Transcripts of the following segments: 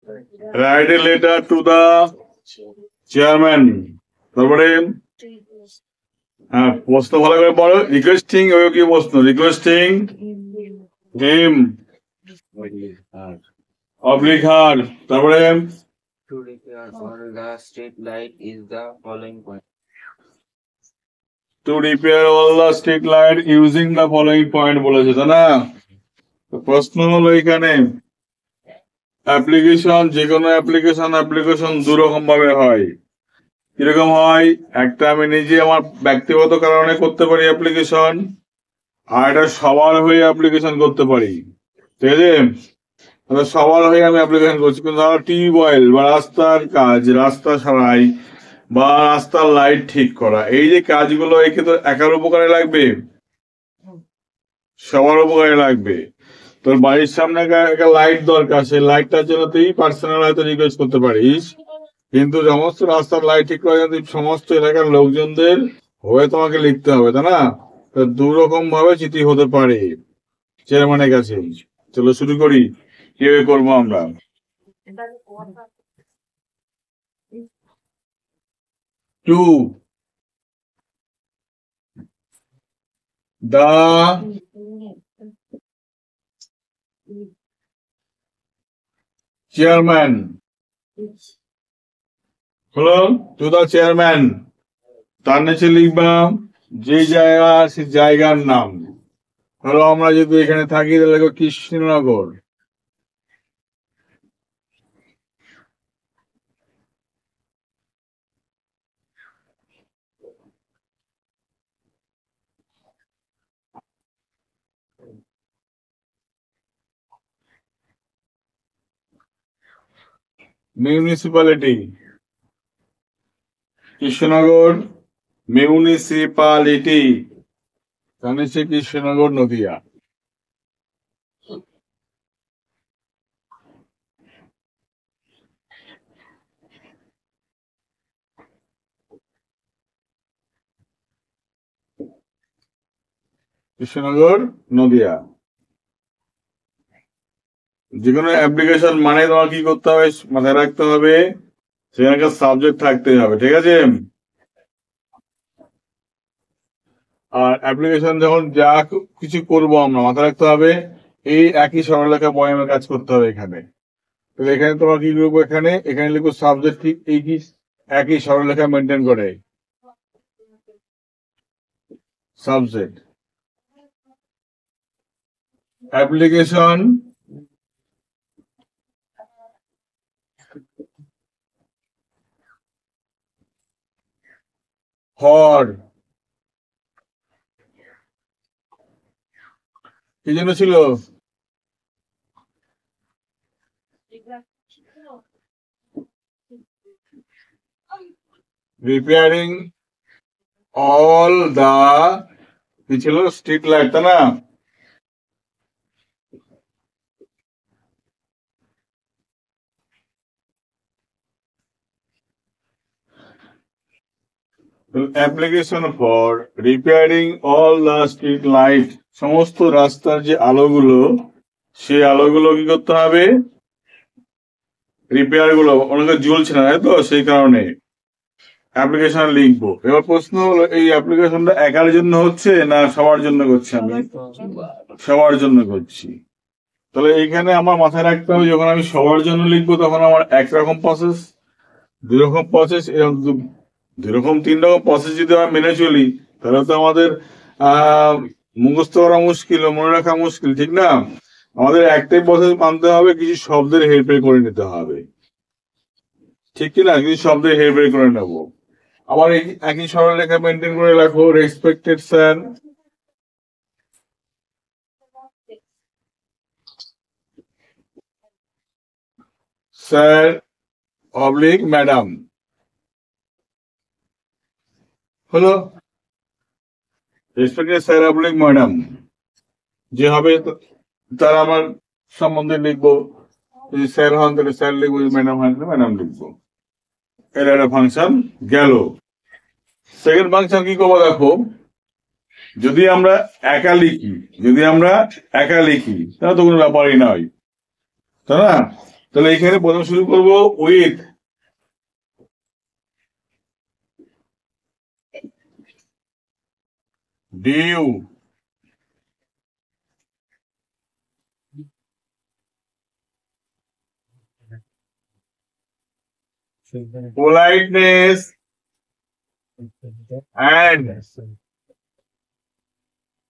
Write a letter to the chairman. তারপরে প্রশ্ন ভালো করে পড়ো। রিকোয়েস্টিং ওই কি প্রশ্ন? রিকোয়েস্টিং হিম অবলিক হার। তারপরে To repair all the street light is the following point. To repair all the street light using the following point বলেছে, তাই না? প্রশ্ন হলো এখানে অ্যাপ্লিকেশন, যে কোনো অ্যাপ্লিকেশন দু রকম ভাবে হয়। কিরকম হয়? একটা আমি নিজে আমার ব্যক্তিগত কারণে করতে পারি অ্যাপ্লিকেশন, আর এটা সবার হয়ে অ্যাপ্লিকেশন করতে পারি। ঠিক আছে? সবার হয়ে আমি অ্যাপ্লিকেশন করছি, কিন্তু ধরো টিউবওয়েল বা রাস্তার কাজ, রাস্তা সারাই বা রাস্তার লাইট ঠিক করা, এই যে কাজগুলো একে তো একার উপকারে লাগবে, সবার উপকারে লাগবে। তোর বাড়ির সামনে একটা লাইট দরকার, সেই লাইটটার জন্য তুই পার্সোনাল হয়তো রিকোয়েস্ট করতে পারিস, কিন্তু সমস্ত রাস্তার লাইট ঠিক করার জন্য সমস্ত এলাকার লোকজনদের হয়ে তোমাকে লিখতে হবে, তাই না? তো দু রকম ভাবে চিঠি হতে পারে চেয়ারম্যানের কাছে। চলো শুরু করি, কিভাবে করবো আমরা। টু দা চেয়ারম্যান, হলো টু দা চেয়ারম্যান, তার নিচে লিখবা যে জায়গা, সে জায়গার নাম। ধরো আমরা যদি এখানে থাকি তাহলে লিখবো কৃষ্ণনগর। মিউনিসিপ্যালিটি কৃষ্ণনগর মিউনিসিপ্যালিটি, তার নিচে কৃষ্ণনগর নদিয়া। কৃষ্ণনগর নদিয়া। যে কোনো অ্যাপ্লিকেশন মানে তোমার কি করতে হবে, মাথায় রাখতে হবে সেখানে সাবজেক্ট থাকতে হবে, ঠিক আছে? আর অ্যাপ্লিকেশন যখন যা কিছু করবো আমরা মাথায় রাখতে হবে এই একই সরলরেখা বয়ামে কাজ করতে হবে এখানে। তাহলে এখানে তোমার কি লিখবো, এখানে এখানে লিখবো সাবজেক্ট ঠিক এই কি একই সরলরেখা মেনটেন করে সাবজেক্ট। অ্যাপ্লিকেশন ফর, কি জন্য ছিল? রিপেয়ারিং অল দা, কি ছিল? স্ট্রিট লাইট, তাই না? Application for repairing all the street light, সমস্ত রাস্তার যে আলোগুলো, সেই আলোগুলো কি করতে হবে? রিপেয়ার গুলো অনেকে জ্বলছে না, তাই তো, সেই কারণে অ্যাপ্লিকেশন লিখবো। এবার প্রশ্ন হলো এই অ্যাপ্লিকেশনটা একার জন্য হচ্ছে না সবার জন্য করছি? আমি সবার জন্য করছি। তাহলে এইখানে আমার মাথায় রাখতে হবে যখন আমি সবার জন্য লিখবো তখন আমার একরকম প্রসেস, দুই রকম প্রসেস, এরকম দুই রকম তিন রকম প্রসেস যদি আমরা মেনে চলি তাহলে তো আমাদের মুখস্থ করা মুশকিল, মনে রাখা মুশকিল, ঠিক না? আমাদের একটাই প্রসেস মানতে হবে, কিছু শব্দের হেরফের করে নিতে হবে, ঠিক কিনা? কিছু শব্দের হেরফের করে নেবো। আবার এই একই সরলরেখা মেনটেন করে রাখো। Respected sir, sir oblique madam, হলো রেসপেক্টেড স্যার অবলিক ম্যাডাম। যে হবে তার আমার সম্বন্ধে লিখবো, যদি স্যার হন তাহলে স্যার লিখবো, যদি ম্যাডাম হন তাহলে ম্যাডাম লিখবো। এর একটা ফাংশন গেল। সেকেন্ড ফাংশন কি করবো দেখো, যদি আমরা একা লিখি তাহলে তো কোনো ব্যাপারই নয়, তাই না? তো তাহলে এখানে প্রথম শুরু করব with due politeness and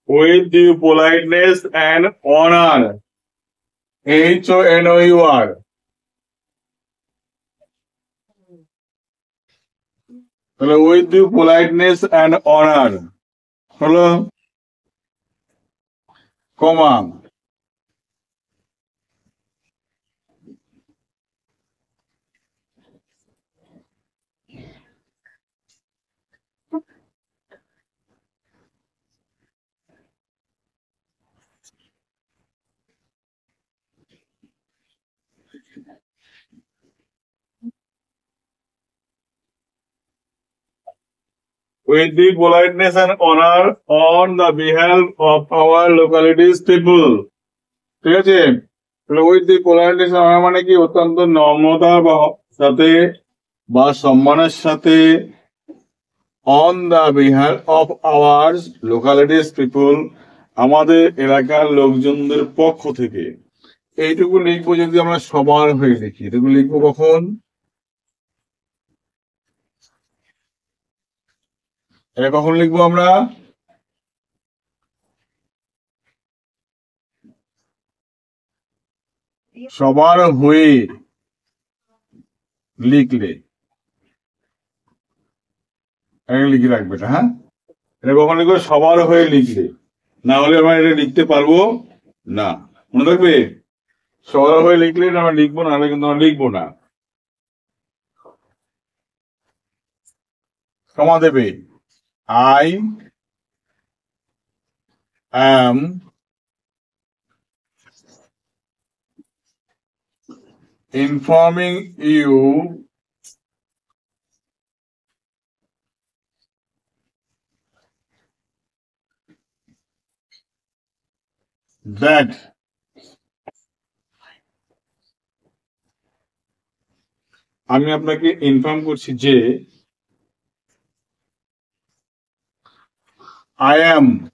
with due politeness and honor HONOUR তাহলে with due politeness and honor হলো কমা with the politeness and honor on the behalf of our localities people ঠিক আছে with the politeness and honor মানে কি অত্যন্ত নম্রতা বা সাথে বা সম্মানের সাথে on the behalf of our localities people আমাদের এলাকার লোকজনদের পক্ষ থেকে এইটুকু লিখবো যদি আমরা সবার হয়ে লিখি এটুকু লিখবো কখন এটা কখন লিখবো আমরা সবার হয়ে লিখলে লিখে রাখবে এটা হ্যাঁ এটা কখন লিখবো সবার হয়ে লিখলে না হলে আমরা এটা লিখতে পারবো না মনে থাকবে সবার হয়ে লিখলে আমরা লিখবো না হলে কিন্তু আমরা লিখবো না কমা দেবে I am informing you that আমি আপনাকে ইনফর্ম করছি যে I am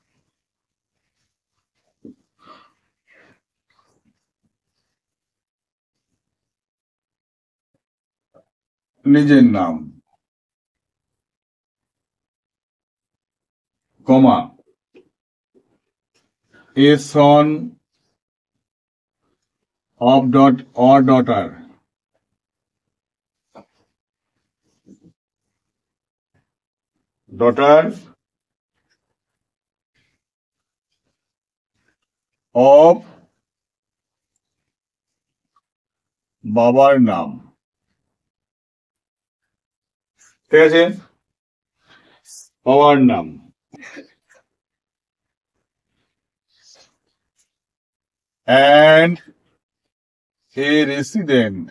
নিজের নাম কমা a son of or daughter of বাবার নাম ঠিক আছে বাবার নাম and a resident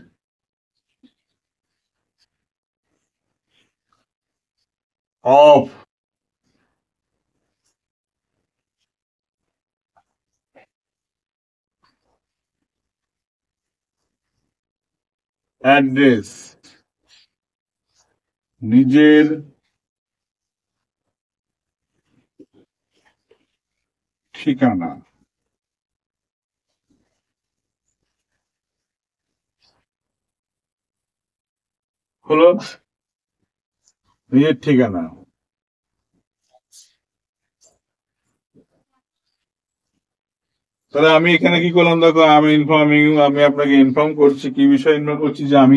of address নিজের ঠিকানা হলো নিজের ঠিকানা তাহলে আমি এখানে কি করলাম দেখো আমি আপনাকে ইনফর্ম করছি কি বিষয় ইনফর্ম করছি যে আমি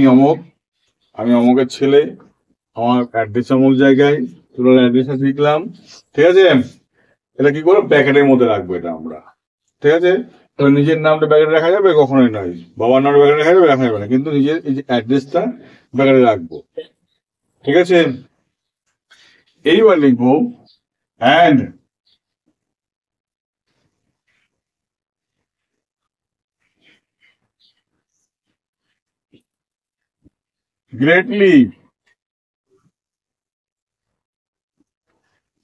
অমুকের ছেলে আমার অ্যাড্রেস অমুক জায়গায় টোটাল অ্যাড্রেস লিখলাম ঠিক আছে এটা কি করবো প্যাকেটের মধ্যে রাখবো এটা আমরা ঠিক আছে তো নিজের নামটা ব্যাগেটে রাখা যাবে কখনোই নয় বাবার নামটা ব্যাগেটে রাখা যাবে না কিন্তু নিজের এই যে অ্যাড্রেসটা ব্যাগেটে রাখবো ঠিক আছে এইবার লিখবো অ্যান্ড greatly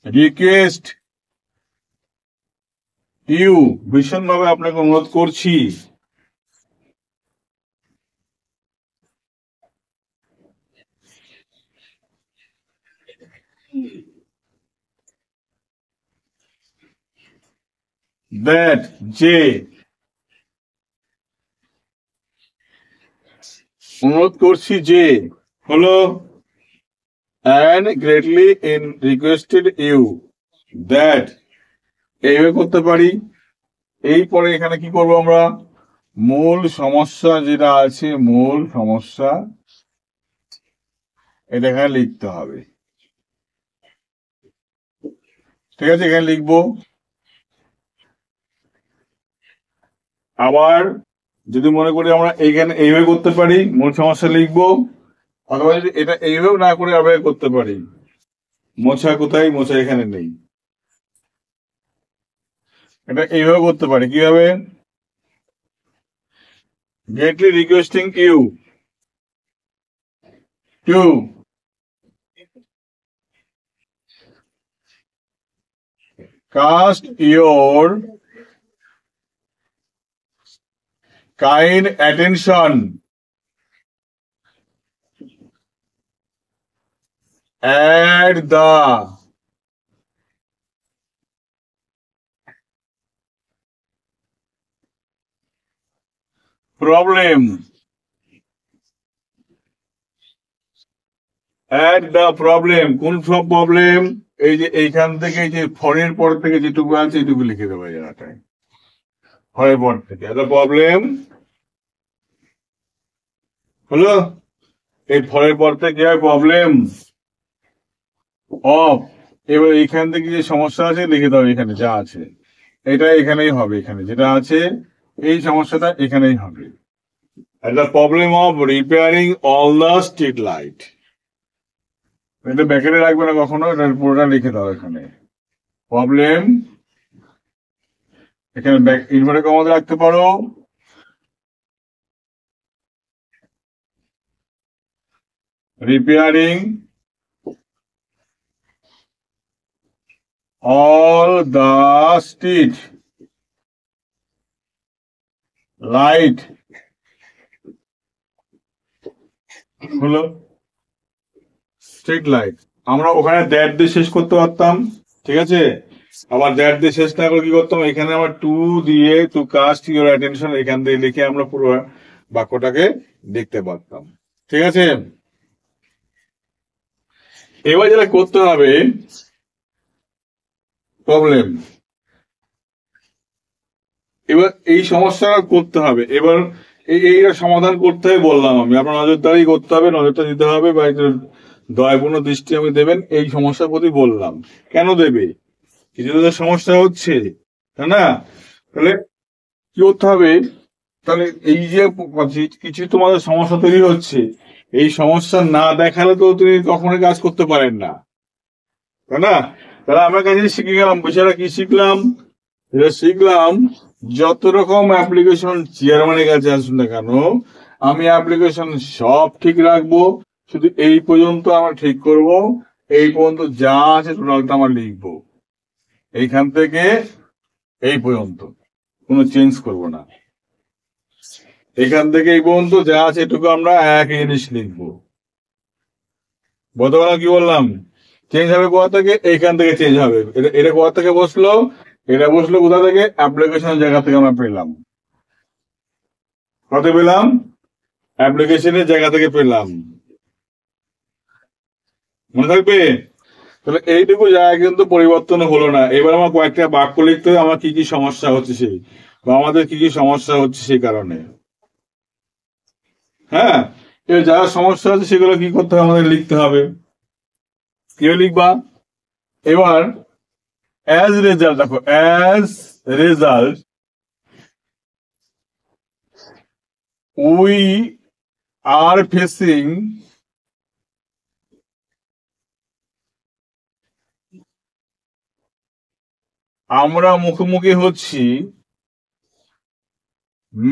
request you ভীষণভাবে আপনাকে অনুরোধ করছি that যে অনুরোধ করছি যে হলো and greatly in requested you that এইভাবে করতে পারি। এই পরে এখানে কি করব আমরা, মূল সমস্যা যেটা আছে মূল সমস্যা এটা এখানে লিখতে হবে। ঠিক আছে, এখানে লিখবো। আবার যদি মনে করি আমরা এইখানে এইভাবে করতে পারি, মূল সমস্যা লিখবো, অথবা যদি এটা এইভাবে না করে আবার করতে পারি। মোছা কোথায়, মোছা এখানে নেই, এটা এইভাবে করতে পারি। কিভাবে, greatly requesting you to cast your kind attention at the problem কোন সব প্রবলেম, এই যে এইখান থেকে এই যে ফরের পর থেকে যেটুকু আছে এইটুকু লিখে দেবো এই জায়গাটায়, ফরের পর থেকে একটা প্রবলেম হলো। এই ফরের পর থেকে প্রবলেম অফ, এবার এইখান থেকে যে সমস্যা আছে লিখে দাও, এখানে যা আছে এটা এখানেই হবে, এখানে যেটা আছে এই সমস্যাটা এখানেই হবে। The problem of repairing all the street light, এটা ব্যাকেটে রাখবে না কখনো, এটা পুরোটা লিখে দাও এখানে। প্রবলেম এখানে ইনভার্টার কমাতে রাখতে পারো, repairing all the street light হলো স্ট্রিট লাইট। আমরা ওখানে দ্যাট দিয়ে শেষ করতে পারতাম, ঠিক আছে। আবার দ্যাট দিয়ে শেষ না করে কি করতাম, এখানে আমরা টু দিয়ে টু কাস্ট ইউর অ্যাটেনশন এখান দিয়ে লিখে আমরা পুরো বাক্যটাকে দেখতে পারতাম, ঠিক আছে। এবার যেটা করতে হবে প্রবলেম, এবার এই সমস্যাটা করতে হবে। এবার এইটা সমাধান করতে হবে বললাম আমি, আপনার নজরদারি করতে হবে, নজরটা দিতে হবে, বা দয়াপূর্ণ দৃষ্টি আমি দেবেন এই সমস্যার প্রতি বললাম। কেন দেবে, কিছু তো সমস্যা হচ্ছে, তাই না? তাহলে কি করতে হবে, তাহলে এই যে কিছু তোমাদের সমস্যা তৈরি হচ্ছে, এই সমস্যা না দেখালে তো তুমি কখনোই কাজ করতে পারেন না, তাই না? তাহলে আমরা কাছে শিখে গেলাম, বেচারা কি শিখলাম, এটা শিখলাম যত রকম অ্যাপ্লিকেশন চেয়ারম্যানের কাছে আসুন না কেন আমি অ্যাপ্লিকেশন সব ঠিক রাখবো, শুধু এই পর্যন্ত আমরা ঠিক করব, এই পর্যন্ত যা আছে টোটালটা আমরা লিখবো, এইখান থেকে এই পর্যন্ত কোনো চেঞ্জ করব না, এখান থেকে এই পর্যন্ত যা আছে এটুকু আমরা একই জিনিস লিখবো। গতকাল কি বললাম, চেঞ্জ হবে কোথা থেকে, এইখান থেকে চেঞ্জ হবে, এটা কোথা থেকে বসলো, এটা বসলো কোথা থেকে, অ্যাপ্লিকেশন জায়গা থেকে আমরা পেলাম, কত পেলাম, অ্যাপ্লিকেশনের জায়গা থেকে পেলাম, মনে থাকবে। তাহলে এইটুকু জায়গা কিন্তু পরিবর্তন হলো না। এবার আমার কয়েকটা বাক্য লিখতে হবে আমার কি কি সমস্যা হচ্ছে সেই, বা আমাদের কি কি সমস্যা হচ্ছে সেই কারণে। হ্যাঁ, এবার যারা সমস্যা হচ্ছে সেগুলো কি করতে হবে, আমাদের লিখতে হবে। কেউ লিখবা, এবার অ্যাজ রেজাল্ট দেখো, as result we are facing আমরা মুখোমুখি হচ্ছি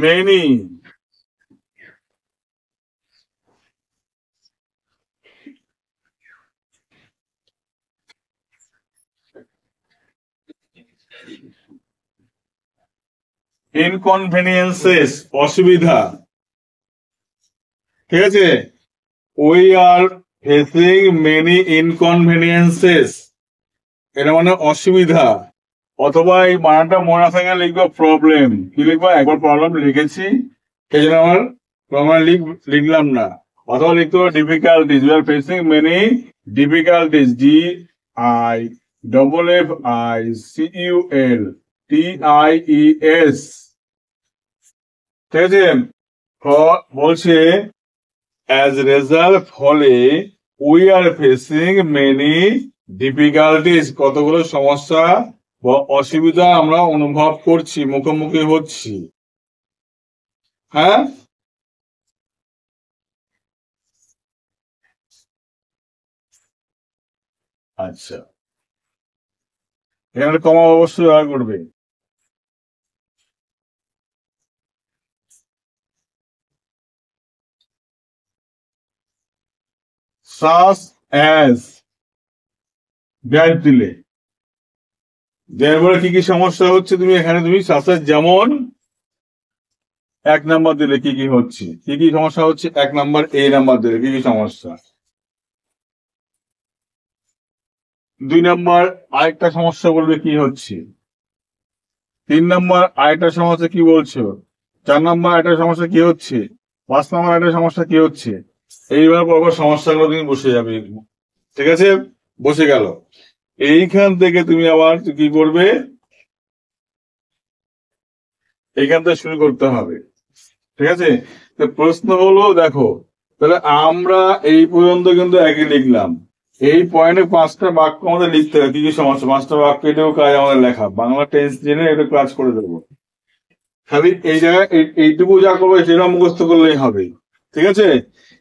মেনি ইনকনভেনিয়েন্সেস অসুবিধা, ঠিক আছে। উই আর ফেসিং মেনি ইনকনভেনিয়েন্সেস, এটা মানে অসুবিধা, অথবা এই বানানটা মনে না থাকলে লিখবো প্রবলেম। কি লিখবো? একবার প্রবলেম লিখেছি, সেই জন্য আমার প্রবলেম লিখলাম না। অথবা লিখতে হবে difficulties, we are facing many difficulties, DIFFICUL ঠিক আছে। বলছে অ্যাজ রেজাল্ট, ফলে we are facing many difficulties, কতগুলো সমস্যা বা অসুবিধা আমরা অনুভব করছি, মুখোমুখি হচ্ছি। হ্যাঁ, আচ্ছা, এখানে কমা অবশ্যই ব্যবহার করবে। সাস অ্যাজ ড্যাশ দিলে, কি কি সমস্যা হচ্ছে তুমি এখানে তুমি সাসের যেমন 1 নাম্বার দিলে কি কি হচ্ছে, কি কি সমস্যা হচ্ছে 1 নাম্বার, এ নাম্বার দিলে কি কি সমস্যা। 2 নাম্বার আরেকটা সমস্যা বলবে কি হচ্ছে। 3 নাম্বার আরেকটা সমস্যা কি বলছো। 4 নাম্বার একটা সমস্যা কি হচ্ছে। 5 নাম্বার একটা সমস্যা কি হচ্ছে। এইবার পরপর সমস্যাগুলো তুমি বসে যাবে, ঠিক আছে, বসে গেল। এইখান থেকে তুমি আবার কি করবে, এইখান থেকে শুরু করতে হবে, ঠিক আছে। তো প্রশ্ন হলো দেখো, তাহলে আমরা এই পর্যন্ত কিন্তু একই লিখলাম। এই পয়েন্টে 5টা বাক্য আমাদের লিখতে হবে, কি কি সমস্যা, 5টা বাক্য, এটাও কাজ আমাদের লেখা, বাংলা টেন্স জেনে এটা ক্লাস করে দেবো। খালি এই জায়গায় এইটুকু যা করবো সেটা মুখস্থ করলেই হবে, ঠিক আছে।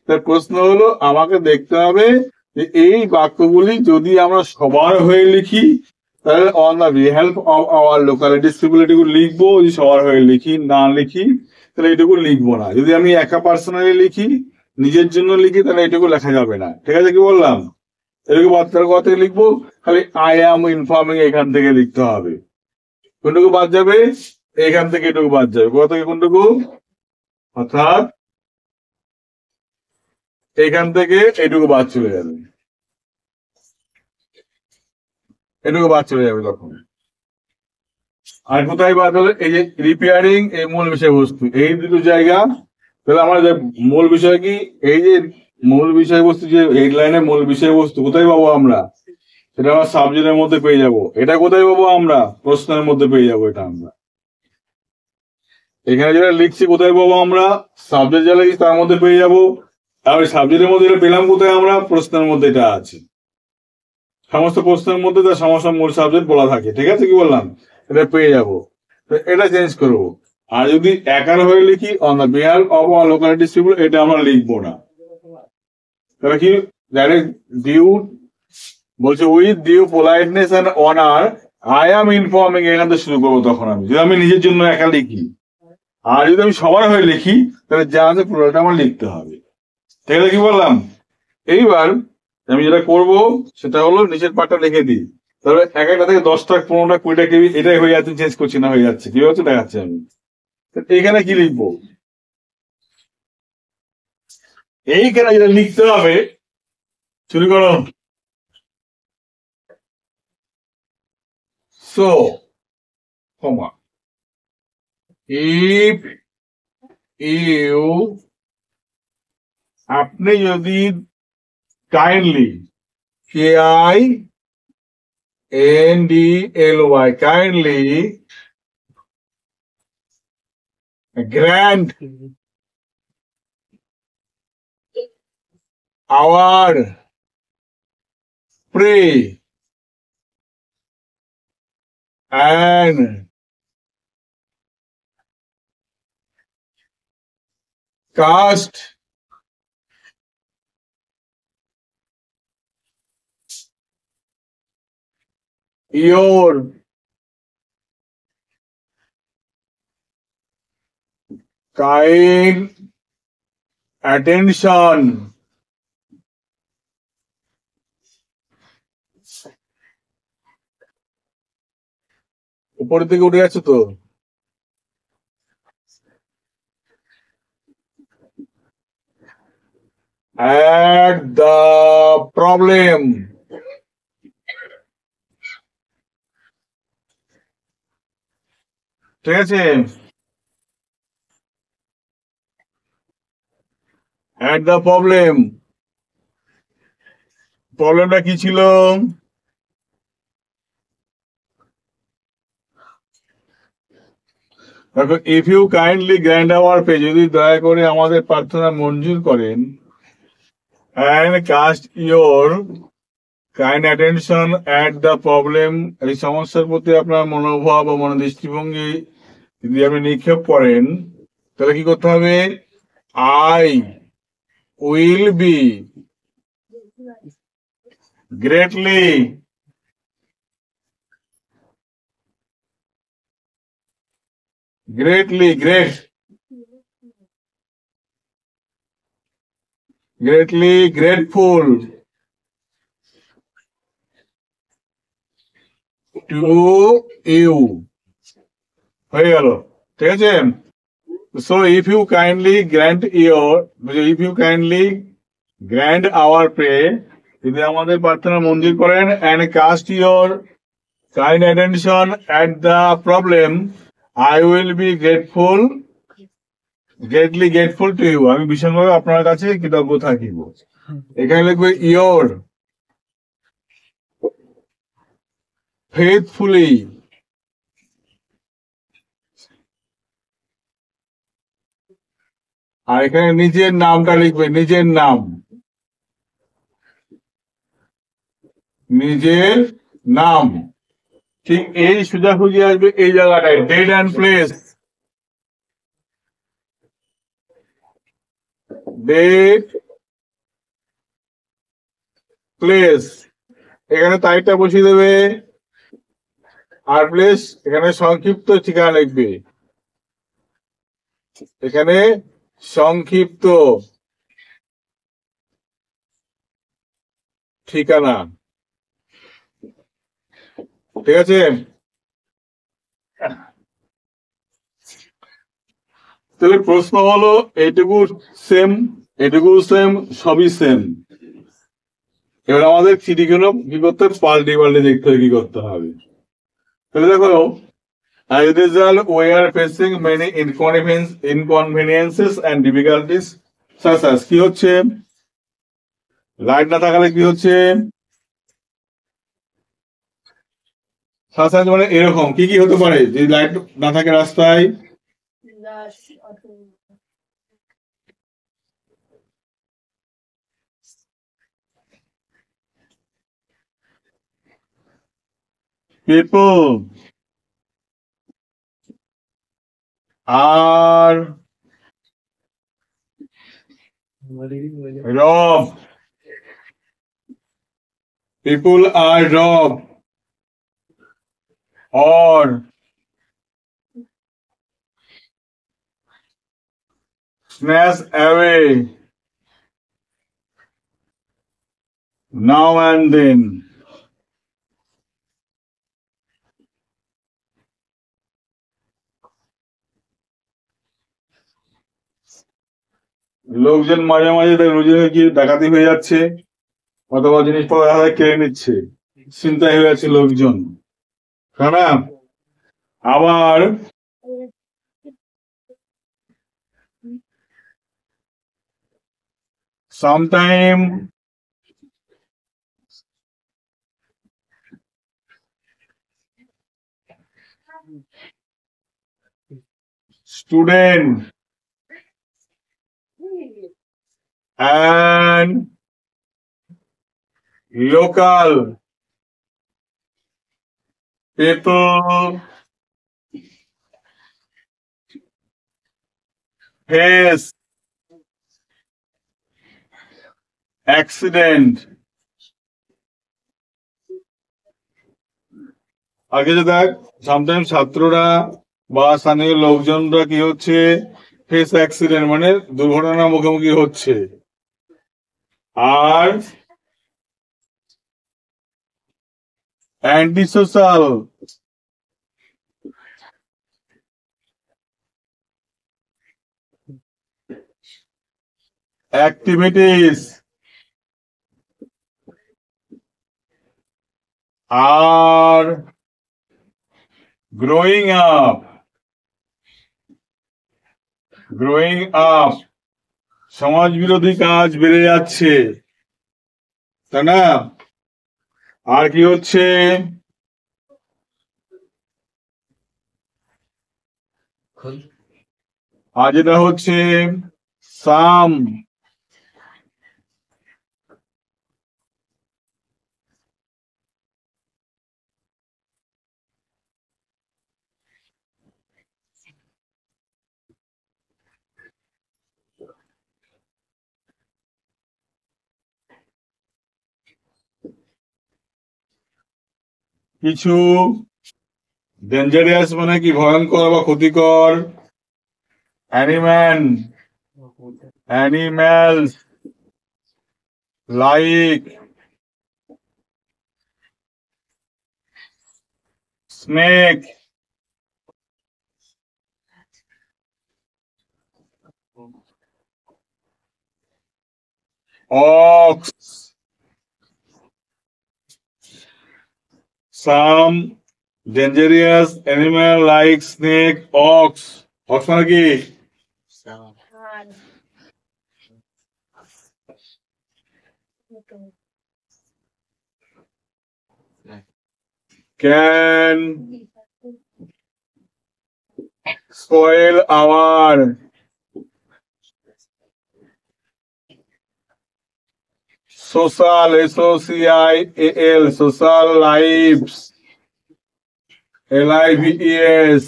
তার প্রশ্ন হলো আমাকে দেখতে হবে যে এই বাক্যগুলি যদি আমরা সবার হয়ে লিখি, তাহলে on the help of our locality civility লিখবো। যদি সবার হয়ে লিখি, না লিখি তাহলে এটুকু লিখবো না। যদি আমি একা পার্সোনালি লিখি, নিজের জন্য লিখি, তাহলে এটুকু লেখা যাবে না, ঠিক আছে। কি বললাম, এটুকু বাচ্চার কথা থেকে লিখবো, খালি আই অ্যাম ইনফর্মিং এখান থেকে লিখতে হবে। কোনটুকু বাদ যাবে, এখান থেকে এটুকু বাদ যাবে, কোথা থেকে কোনটুকু, অর্থাৎ এখান থেকে এটুকু বাদ চলে যাবে, এটুকু বাদ চলে যাবে তখন। আর কোথায় বাদ হলো, এই যে রিপেয়ারিং, এই মূল বিষয়বস্তু, এই দুটো জায়গা। তাহলে আমার মূল বিষয় কি, এই যে মূল বিষয়বস্তু, যে হেডলাইনের মূল বিষয়বস্তু কোথায় পাবো আমরা, সেটা আমরা সাবজেক্টের মধ্যে পেয়ে যাব। এটা কোথায় পাবো আমরা, প্রশ্নের মধ্যে পেয়ে যাবো। এটা আমরা এখানে যেটা লিখছি কোথায় পাবো আমরা, সাবজেক্ট যা লিখছি তার মধ্যে পেয়ে যাবো। আর ওই সাবজেক্টের মধ্যে এটা পেলাম কোথায় আমরা, প্রশ্নের মধ্যে এটা আছে। সমস্ত প্রশ্নের মধ্যে তার সমস্যা মূল সাবজেক্ট বলা থাকে, ঠিক আছে। কি বললাম, এটা পেয়ে যাবো। এটা চেঞ্জ করবো। আর যদি একার হয়ে লিখি on the behalf of our locality civil, এটা আমরা লিখবো না। তাহলে কি, ডাইরেক্ট ডিউ বলছে with due politeness and honour I am informing, এখান থেকে শুরু করবো তখন আমি, যদি আমি নিজের জন্য একা লিখি। আর যদি আমি সবার হয়ে লিখি, তাহলে যা আছে পুরোটা আমার লিখতে হবে, ঠিক আছে। কি বললাম, এইবার আমি যেটা করব সেটা হলো নিচের পার্টটা লিখে দিই। তাহলে এক একটা থেকে 10টা 15টা 20টা কেবি এটাই হয়ে যাচ্ছে, চেঞ্জ করছি না, হয়ে যাচ্ছে, কি হচ্ছে দেখাচ্ছে আমি। এইখানে কি লিখবো, এইখানে যেটা লিখতে হবে, শুরু করো। সো কমা, ইফ ইউ, আপনি যদি kindly, KINDLY, kindly grant our pray and cast your kind attention উপরের দিকে উঠে যাচ্ছে তো, at the problem ঠিক আছে, অ্যাট দ্য প্রবলেমটা কি ছিল? দেখো, if you kindly grant our pay, যদি দয়া করে আমাদের প্রার্থনা মঞ্জুর করেন, and cast your kind attention at the problem, এই সমস্যার প্রতি আপনার মনোভাব ও মনোদৃষ্টিভঙ্গি যদি আপনি নিক্ষেপ করেন, তাহলে কি করতে হবে? I will be greatly greatly great greatly grateful to you. হয়ে গেল, ঠিক আছে। So if you kindly grant our prayer, যদি আমাদের প্রার্থনা মঞ্জুর করেন, and cast your kind attention at the problem, I will be greatly grateful to you, আমি ভীষণভাবে আপনার কাছে কৃতজ্ঞ থাকিব। এখানে লিখবে your faithfully, আর এখানে নিজের নামটা লিখবে, নিজের নাম ঠিক এই সোজাসুজি আসবে এই জায়গাটায়, date and place, date place, এখানে তারিখটা বসিয়ে দেবে, আর প্লেস এখানে সংক্ষিপ্ত ঠিকানা লিখবে, এখানে সংক্ষিপ্ত ঠিকানা, ঠিক আছে। তাহলে প্রশ্ন হলো এইটুকু সেম, সবই সেম। এবার আমাদের চিঠিগুলো কি করতে হবে? পাল্টে দেখতে হবে কি করতে হবে। তাহলে দেখো, as a result we are facing many inconveniences and difficulties such as, কি হচ্ছে? লাইট না থাকলে কি হচ্ছে? মানে এরকম কি কি হতে পারে যে লাইট না থাকে রাস্তায়? People are robbed. People are robbed or snatched away now and then. লোকজন মাঝে মাঝে কি ডাকাতি হয়ে যাচ্ছে, অথবা জিনিসপত্র কেড়ে নিচ্ছে, চিন্তায় হয়ে যাচ্ছে লোকজন, খারাপ। আবার sometime student and local people face accident. আগে যে দেখ, সামটাইম ছাত্ররা বা স্থানীয় লোকজনরা কি হচ্ছে? ফেস অ্যাক্সিডেন্ট মানে দুর্ঘটনার মুখোমুখি হচ্ছে। আর anti social activities are growing up. Growing up, সমাজ বিরোধী কাজ বেড়ে যাচ্ছে, তাই না? আর কি হচ্ছে? আর যেটা হচ্ছে সাম, কিছু, ডেঞ্জারিয়াস মানে কি ভয়ঙ্কর বা ক্ষতিকর, animals like snake, ox, some dangerous animal like snake, ox. Ox মানে কি? Can spoil our social, social, social lives, lives,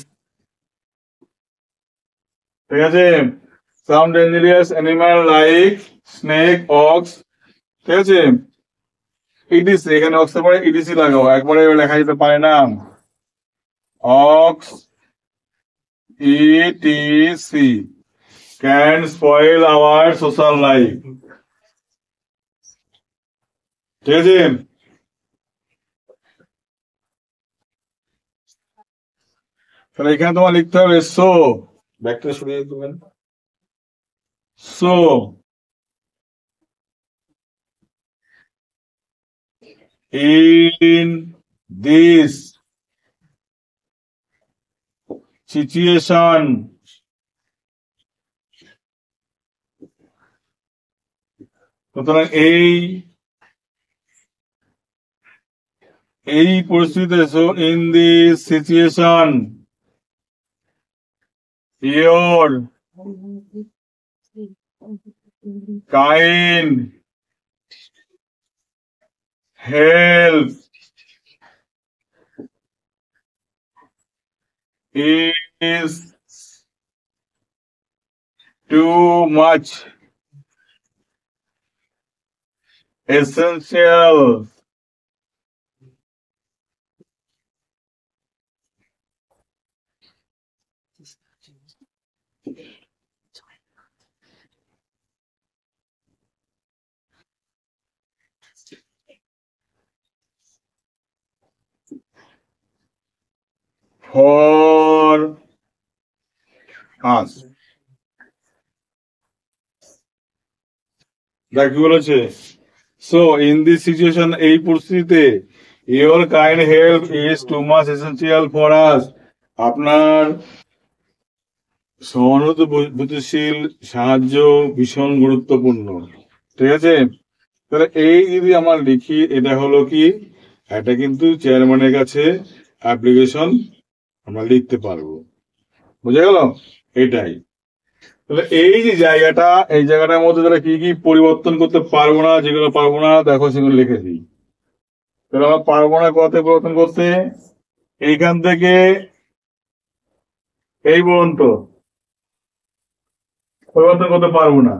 ঠিক আছে? Some dangerous animal like snake, ox, ঠিক আছে? ইডিসি, এখানে অক্স এর পরে ইডিসি লাগাও, একবারে লেখা যেতে পারে না। Ox etc can spoil our social life, ঠিক আছে? তাহলে এখানে তোমার লিখতে হবে সো, ব্যাকটা সরিয়ে দেবেন, সো in this situation সুতরাং এই পরিস্থিতিতে, so in this situation your kind help is too much essential for us. দেখ কি বলেছে, সো ইন দিস সিচুয়েশন, এই পরিস্থিতিতে your kind help is too much essential for us, আপনার সহানুভূতিশীল সাহায্য ভীষণ গুরুত্বপূর্ণ, ঠিক আছে? তাহলে এই যদি আমরা লিখি, এটা হলো কি, এটা কিন্তু চেয়ারম্যানের কাছে অ্যাপ্লিকেশন আমরা লিখতে পারবো, বুঝে গেল? এটাই। তাহলে এই যে জায়গাটা, এই জায়গাটার মধ্যে তারা কি কি পরিবর্তন করতে পারবো না, যেগুলো পারবো না দেখো সেগুলো লিখে দিই। তাহলে আমরা পারবো না কত পরিবর্তন করতে, এইখান থেকে এই পর্যন্ত পরিবর্তন করতে পারবো না,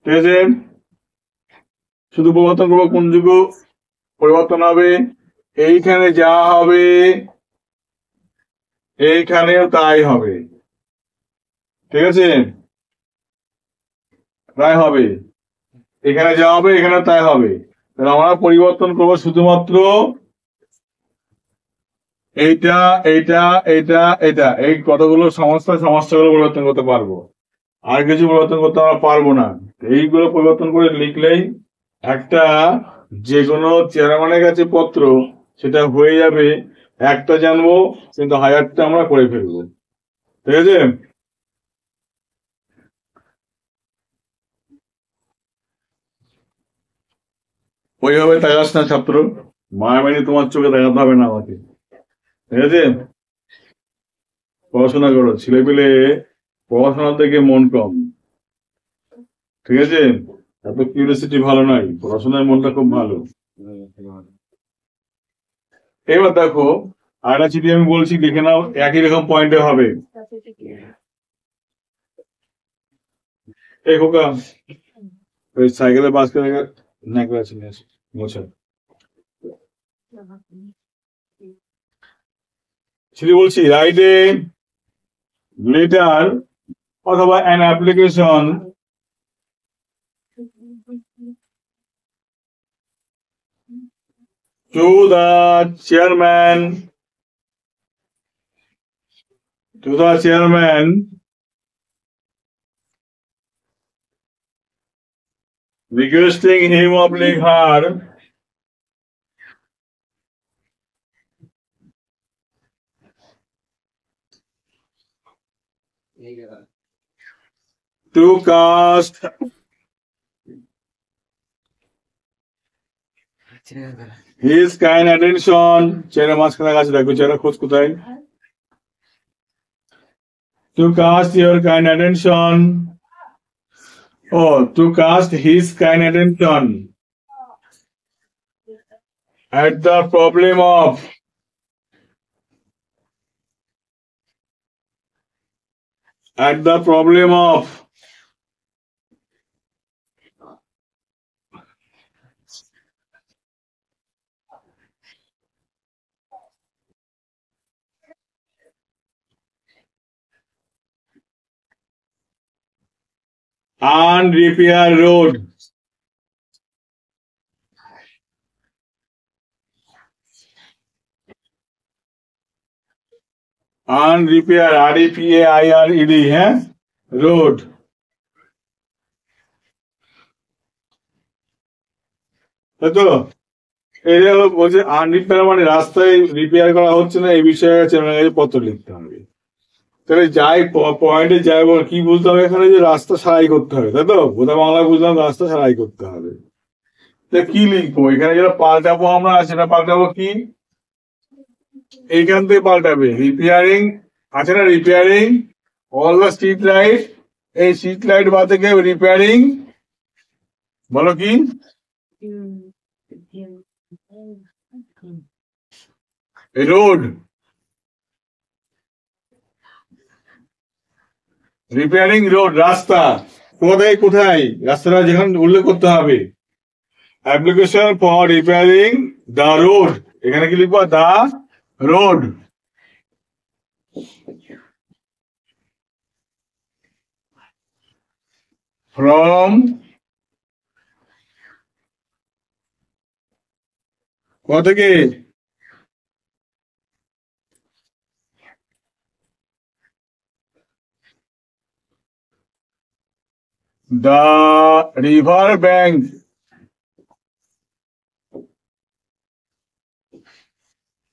ঠিক আছে? শুধু পরিবর্তন করবো কোনটুকু পরিবর্তন হবে, এইখানে যা হবে এইখানেও তাই হবে, ঠিক আছে? তাই হবে, এখানে যা হবে এখানে তাই হবে। তাহলে আমরা পরিবর্তন করবো শুধুমাত্র এইটা এইটা এইটা এটা, এই কতগুলো সমস্যাগুলো পরিবর্তন করতে পারবো, আর কিছু পরিবর্তন করতে আমরা পারবো না। এইগুলো পরিবর্তন করে লিখলেই একটা যে কোনো চেয়ারম্যানের কাছে পত্র সেটা হয়ে যাবে একটা জানবো কিন্তু হাজারটা আমরা করে ফেলবো, ঠিক আছে? ওইভাবে তাকাস না ছাত্র, মায়াবাড়ি তোমার চোখে দেখাতে হবে না আমাকে, ঠিক আছে? পড়াশোনা করো, ছেলে পেলে পড়াশোনা থেকে মন কম, ঠিক আছে? এত কিউরিয়াসিটি ভালো নয়, পড়াশোনায় মনটা খুব ভালো। এবার দেখো আরেকটা চিঠি আমি বলছি, লিখে নাও, একই রকম পয়েন্টে হবে। এই খোকা, ওই সাইকেলের বাস করে নাকলে আছে নিয়ে আসো, মোছা। চিঠি বলছি, রাইট এ লেটার অথবা an application to the chairman requesting him or her to cast his kind attention, চেহারা মাঝখানে কাছে রাখো, চেহারা খোঁজ কোথায়? To cast your kind attention, to cast his kind attention at the problem of unrepaired road. Unrepaired, REPAIRED, হ্যাঁ, road. তাই তো? এই হলো বলছে আনরিপেয়ার, মানে রাস্তায় রিপেয়ার করা হচ্ছে না, এই বিষয়ে চেয়ারম্যানের কাছে পত্র লিখতে হবে। তাহলে যাই পয়েন্টে যাই, কি বুঝতে হবে এখানে, যে রাস্তা সারাই করতে হবে, তাই তো? বোধহয় বাংলা বুঝলাম, রাস্তা সারাই করতে হবে। কি লিখবো এখানে, যেটা পাল্টাবো আমরা, সেটা পাল্টাবো কি, এইখান থেকে পাল্টাবে রিপেয়ারিং, আছে না, repairing all the street light, এই স্ট্রিট লাইট বাদ থেকে রিপেয়ারিং, বলো কি, রোড, রিপেয়ারিং রোড, রাস্তা। কোথায় কোথায় রাস্তাটা যেখানে উল্লেখ করতে হবে, application for repairing the road, এখানে কি লিখবো, দ্য রোড। ফ্রম কোথা থেকে, the river bank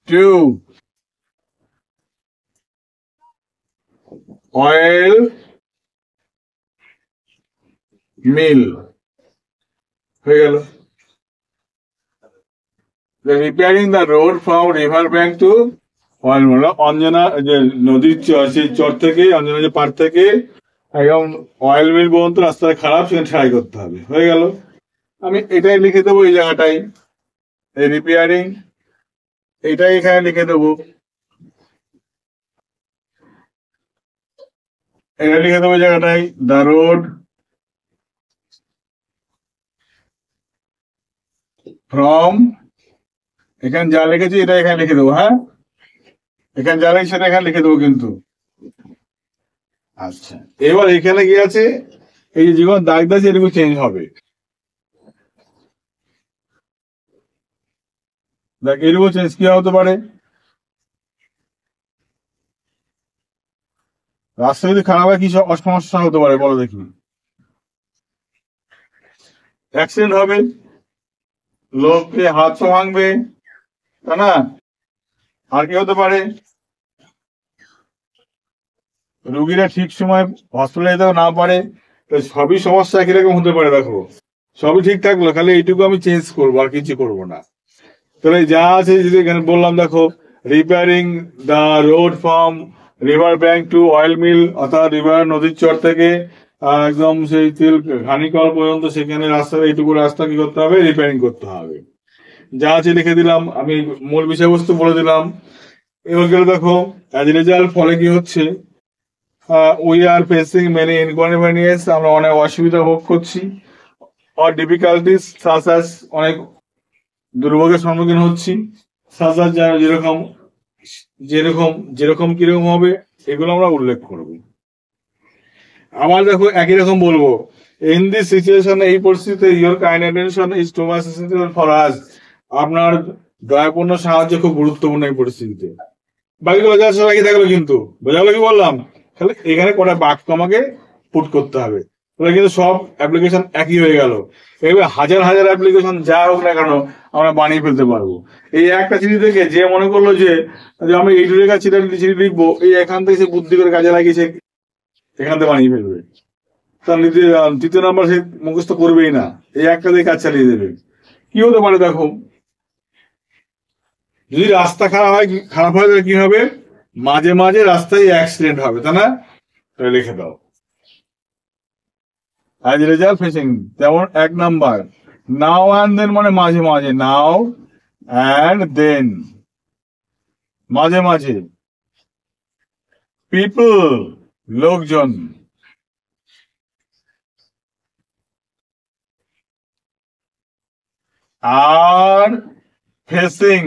to oil mill, হয়ে গেল। Repairing the road from river bank to oil mill, Anjana যে নদীর সেই চর থেকে, অঞ্জনা যে পার থেকে একদম অয়েল মিল পর্যন্ত রাস্তাটা খারাপ, সেখানে সারাই করতে হবে, হয়ে গেল। আমি এটাই লিখে দেবো এই জায়গাটাই, এই রিপেয়ারিং, এটাই এখানে লিখে দেবো, এটা লিখে দেবো জায়গাটাই, দ্য রোড ফ্রম, এখানে যা লিখেছি এটা এখানে লিখে দেবো, হ্যাঁ, এখানে যা লিখেছি সেটা এখানে লিখে দেবো কিন্তু। আচ্ছা, এবার এখানে কি আছে, এই যে জীবন দাগ আছে, এরকম চেঞ্জ হবে, দেখ এরকম চেঞ্জ কি হতে পারে, রাস্তা যদি খারাপ হয় কি সমস্যা হতে পারে বলো দেখি, অ্যাক্সিডেন্ট হবে, লোককে হাত পা ভাঙবে, তাই না? আর কি হতে পারে? রুগীরা ঠিক সময় হসপিটালে যেতে না পারে, তো সবই সমস্যা একই রকম হতে পারে। দেখো সবই ঠিক থাকলো, খালি এইটুকু আমি চেঞ্জ করবো, আর কিছু করবো না। তাহলে যা আছে, যদি এখানে বললাম দেখো, repairing the road from river bank to oil mill, অর্থাৎ রিভার নদীর চর থেকে একদম সেই তেল ঘানিকল পর্যন্ত, সেখানে রাস্তা, এইটুকু রাস্তা কি করতে হবে? রিপেয়ারিং করতে হবে। যা আছে লিখে দিলাম, আমি মূল বিষয়বস্তু বলে দিলাম। এবার গেলে দেখো, অ্যাজ রেজাল্ট ফলে কি হচ্ছে, we are facing many inconvenience, আমরা অনেক অসুবিধা ভোগ করছি। অর ডিফিকাল্টিস সাসাস, অনেক দুর্ভোগের সম্মুখীন হচ্ছি। সাসাস যেরকম যেরকম যেরকম কিরকম হবে, এগুলো আমরা উল্লেখ করব। আবার দেখো একই রকম বলবো, ইন দিস সিচুয়েশন, এই পরিস্থিতিতে your kind attention is too much essential for us, আপনার দয়াপূর্ণ সাহায্য খুব গুরুত্বপূর্ণ এই পরিস্থিতিতে। বাকিগুলো যা সব একই থাকলো, কিন্তু বোঝা গেলো কি বললাম? তাহলে এখানে কটা বাক্য আমাকে পুট করতে হবে, তাহলে কিন্তু সব অ্যাপ্লিকেশন একই হয়ে গেল। এবার হাজার হাজার অ্যাপ্লিকেশন যা হোক না কেন আমরা বানিয়ে ফেলতে পারবো। এই একটা চিঠি থেকে যে মনে করলো যে আমি এইটুকু কাছে চিঠি লিখবো, এই এখান থেকে সে বুদ্ধি করে কাজে লাগিয়েছে, এখান থেকে বানিয়ে ফেলবে। তার তৃতীয় নাম্বার সে মুখস্থ করবেই না, এই একটা দিয়ে কাজ চালিয়ে দেবে। কি হতে পারে দেখো, যদি রাস্তা খারাপ হয়, তাহলে কি হবে? মাঝে মাঝে রাস্তায় অ্যাক্সিডেন্ট হবে, তাই না? তাহলে লিখে দাও অ্যাজ রেজাল্ট ফেসিং। যেমন 1 নাম্বার, নাও অ্যান্ড দেন, মানে মাঝে মাঝে, নাও অ্যান্ড দেন, মাঝে মাঝে। পিপল, লোকজন। আর ফেসিং,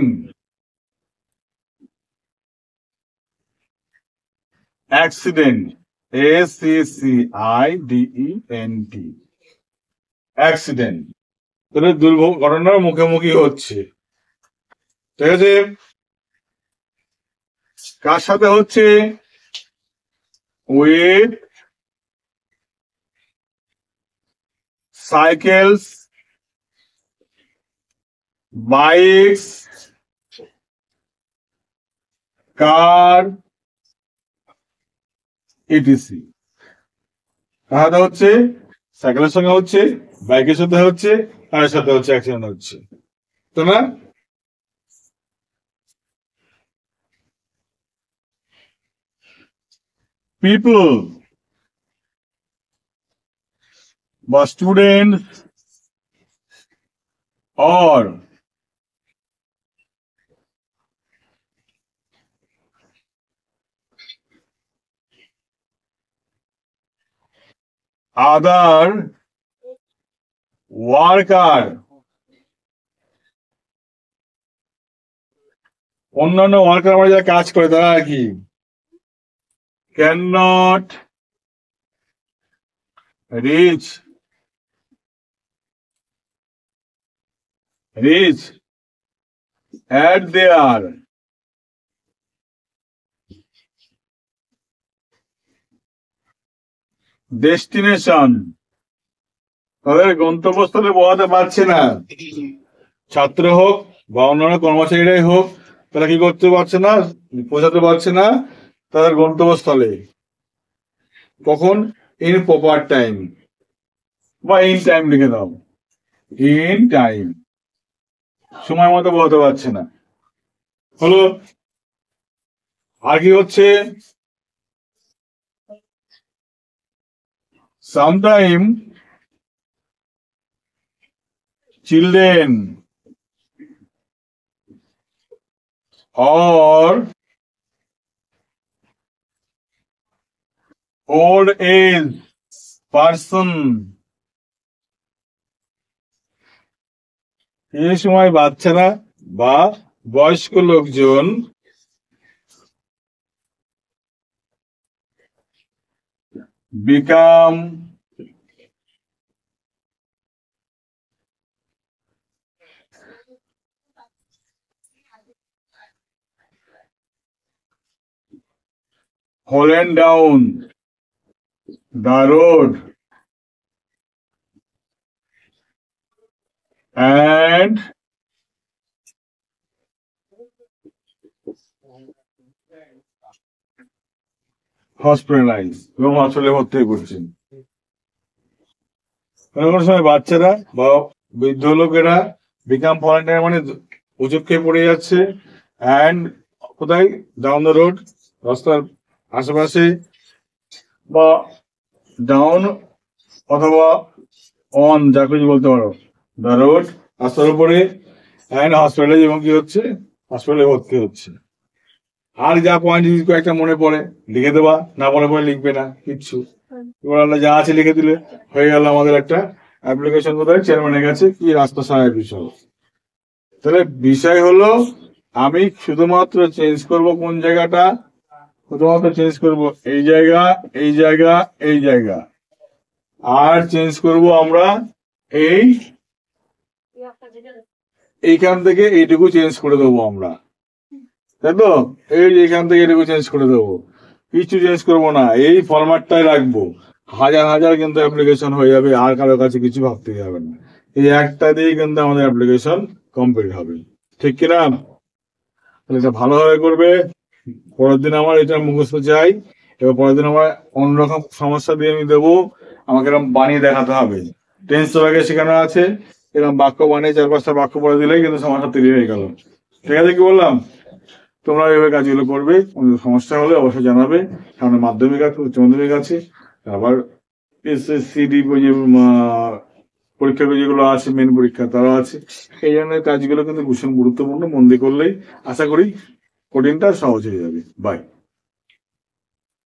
অ্যাক্সিডেন্ট, ACCIDENT, অ্যাক্সিডেন্ট। তাহলে দুর্ঘটনার মুখোমুখি হচ্ছে, ঠিক আছে? কার সাথে হচ্ছে? With cycles, bikes, car, ETC. কার সাথে হচ্ছে? সাইকেলের সঙ্গে হচ্ছে, বাইকের সাথে হচ্ছে, কারের সাথে হচ্ছে, অ্যাক্সিডেন্ট হচ্ছে, তো না? পিপল বা স্টুডেন্ট অর আদার ওয়ার্কার, অন্যান্য ওয়ার্কার, আমরা যারা কাজ করে তারা আর কি, can not reach at their destination, তাদের গন্তব্যস্থলে পৌঁছাতে পারছে না। ছাত্র হোক বা অন্যান্য কর্মচারীরাই হোক, তারা কি করতে পারছে না? পৌঁছাতে পারছে না তাদের গন্তব্যস্থলে। কখন? ইন প্রপার টাইম, বা ইন টাইম লিখে দাও, ইন টাইম, সময় মতো পৌঁছাতে পারছে না। হলো। আর কি হচ্ছে? Sometime children or old age person, এই সময় বাচ্চারা বা বয়স্ক লোকজন become fallen down the road and hospitalise এবং হসপিটালে ভর্তি করছেন। কোনো সময় বাচ্চারা বা বৃদ্ধ লোকেরা বিকাম ভলান্টিয়ার মানে ওষুধ খেয়ে পড়ে যাচ্ছে, অ্যান্ড কোথায় ডাউন দ্য রোড, রাস্তার আশেপাশে বা ডাউন অথবা অন, যা কিছু বলতে পারো, দ্য রোড, রাস্তার উপরে, অ্যান্ড হসপিটালে এবং কি হচ্ছে, হসপিটালে ভর্তি হচ্ছে। আর যা পয়েন্ট যদি কয়েকটা মনে পড়ে লিখে দেবা, না মনে পড়ে লিখবে না কিচ্ছু। এবার আমরা যা আছে লিখে দিলে হয়ে গেল আমাদের একটা অ্যাপ্লিকেশন। কোথায়? চেয়ারম্যানের কাছে। কি? রাস্তা সহায়ক বিষয়। তাহলে বিষয় হলো আমি শুধুমাত্র চেঞ্জ করব কোন জায়গাটা, শুধুমাত্র চেঞ্জ করব এই জায়গা, এই জায়গা, এই জায়গা, আর চেঞ্জ করব আমরা এইখান থেকে এইটুকু চেঞ্জ করে দেবো আমরা, তাই তো? এই যে এখান থেকে এটুকু চেঞ্জ করে দেবো, কিছু চেঞ্জ করবো না, এই ফরম্যাটটাই রাখবো। হাজার হাজার কিন্তু অ্যাপ্লিকেশন হয়ে যাবে, আর কারো কাছে কিছু ভাবতে যাবে না। এই একটা দিয়েই কিন্তু আমাদের অ্যাপ্লিকেশন কমপ্লিট হবে, ঠিক কিনা? তাহলে এটা ভালোভাবে করবে। পরের দিন আমার এটা মুখস্থ চাই। এবার পরের দিন আমার অন্যরকম সমস্যা দিয়ে আমি দেবো, আমাকে এরকম বানিয়ে দেখাতে হবে। টেন্স তো আগে শেখানো আছে, এরকম বাক্য বানিয়ে 4-5টা বাক্য পড়ে দিলেই কিন্তু সমস্যা তৈরি হয়ে গেল। ঠিক আছে? কি বললাম? তোমরা এইভাবে কাজগুলো করবে। সমস্যা হলে অবশ্যই জানাবে। সামনে মাধ্যমিক আছে, উচ্চ মাধ্যমিক আছে, আবার SSCD পরীক্ষা যেগুলো আছে, মেন পরীক্ষা তারা আছে। এই ধরনের কাজগুলো কিন্তু ভীষণ গুরুত্বপূর্ণ, মন দিয়ে করলেই আশা করি কঠিনটা সহজ হয়ে যাবে। বাই।